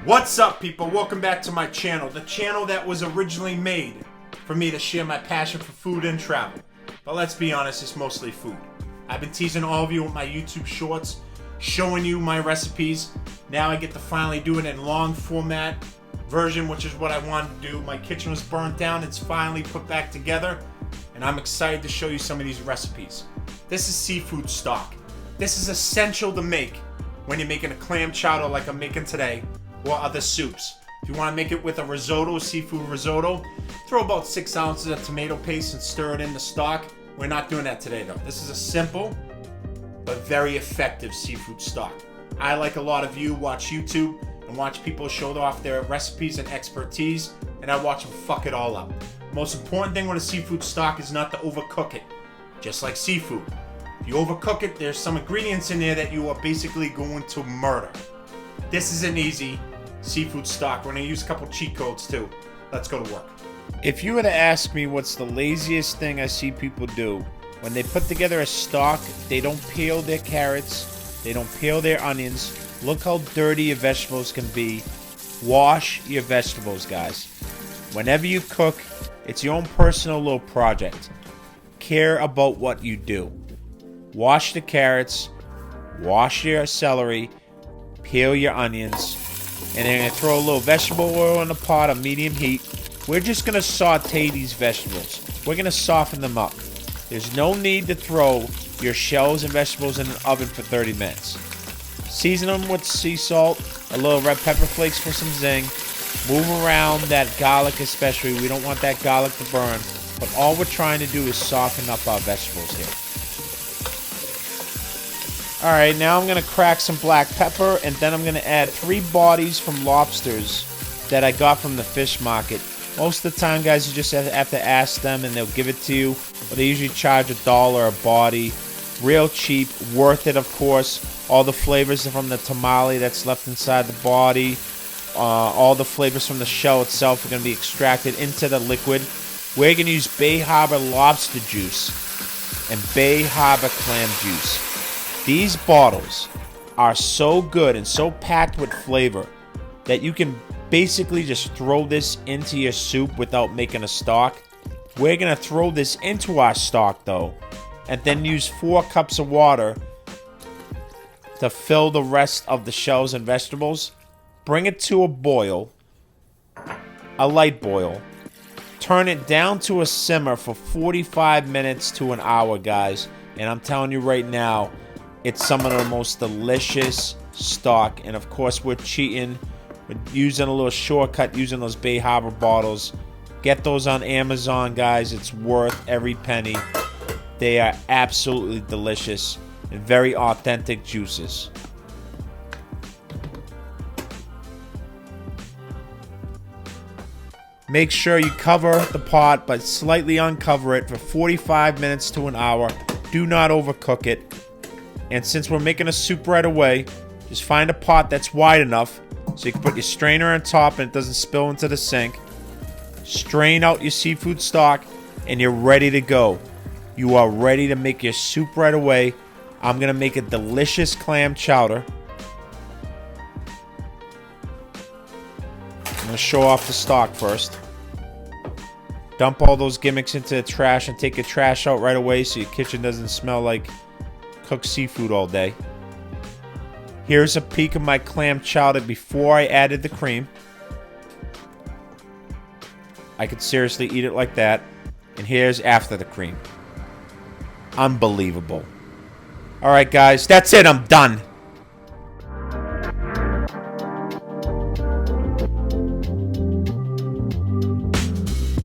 What's up, people? Welcome back to my channel. The channel that was originally made for me to share my passion for food and travel. But let's be honest, it's mostly food. I've been teasing all of you with my YouTube shorts, showing you my recipes. Now I get to finally do it in long format version, which is what I wanted to do. My kitchen was burnt down. It's finally put back together. And I'm excited to show you some of these recipes. This is seafood stock. This is essential to make when you're making a clam chowder like I'm making today, or other soups. If you want to make it with a risotto, seafood risotto, throw about 6 ounces of tomato paste and stir it in the stock. We're not doing that today though. This is a simple but very effective seafood stock. I, like a lot of you, watch YouTube and watch people show off their recipes and expertise, and I watch them fuck it all up. Most important thing with a seafood stock is not to overcook it, just like seafood. If you overcook it, there's some ingredients in there that you are basically going to murder. This is an easy seafood stock. We're going to use a couple cheat codes too. Let's go to work. If you were to ask me what's the laziest thing I see people do, when they put together a stock, they don't peel their carrots, they don't peel their onions. Look how dirty your vegetables can be. Wash your vegetables, guys. Whenever you cook, it's your own personal little project. Care about what you do. Wash the carrots, wash your celery, peel your onions, and then I'm gonna throw a little vegetable oil in the pot on medium heat. We're just gonna saute these vegetables. We're gonna soften them up. There's no need to throw your shells and vegetables in an oven for 30 minutes. Season them with sea salt, a little red pepper flakes for some zing. Move around that garlic especially. We don't want that garlic to burn. But all we're trying to do is soften up our vegetables here. Alright, now I'm going to crack some black pepper, and then I'm going to add 3 bodies from lobsters that I got from the fish market. Most of the time, guys, you just have to ask them and they'll give it to you. But they usually charge $1 a body. Real cheap, worth it, of course. All the flavors are from the tamale that's left inside the body. All the flavors from the shell itself are going to be extracted into the liquid. We're going to use Bay Harbor lobster juice and Bay Harbor clam juice. These bottles are so good and so packed with flavor that you can basically just throw this into your soup without making a stock. We're going to throw this into our stock though, and then use 4 cups of water to fill the rest of the shells and vegetables. Bring it to a boil, a light boil. Turn it down to a simmer for 45 minutes to an hour, guys. And I'm telling you right now, it's some of the most delicious stock. And of course, we're cheating. We're using a little shortcut, using those Bay Harbor bottles. Get those on Amazon, guys. It's worth every penny. They are absolutely delicious and very authentic juices. Make sure you cover the pot, but slightly uncover it for 45 minutes to an hour. Do not overcook it. And since we're making a soup right away, just find a pot that's wide enough so you can put your strainer on top and it doesn't spill into the sink. Strain out your seafood stock and you're ready to go. You are ready to make your soup right away. I'm going to make a delicious clam chowder. I'm going to show off the stock first. Dump all those gimmicks into the trash and take your trash out right away so your kitchen doesn't smell like cooked seafood all day. Here's a peek of my clam chowder before I added the cream. I could seriously eat it like that. And here's after the cream. Unbelievable. Alright guys, that's it. I'm done.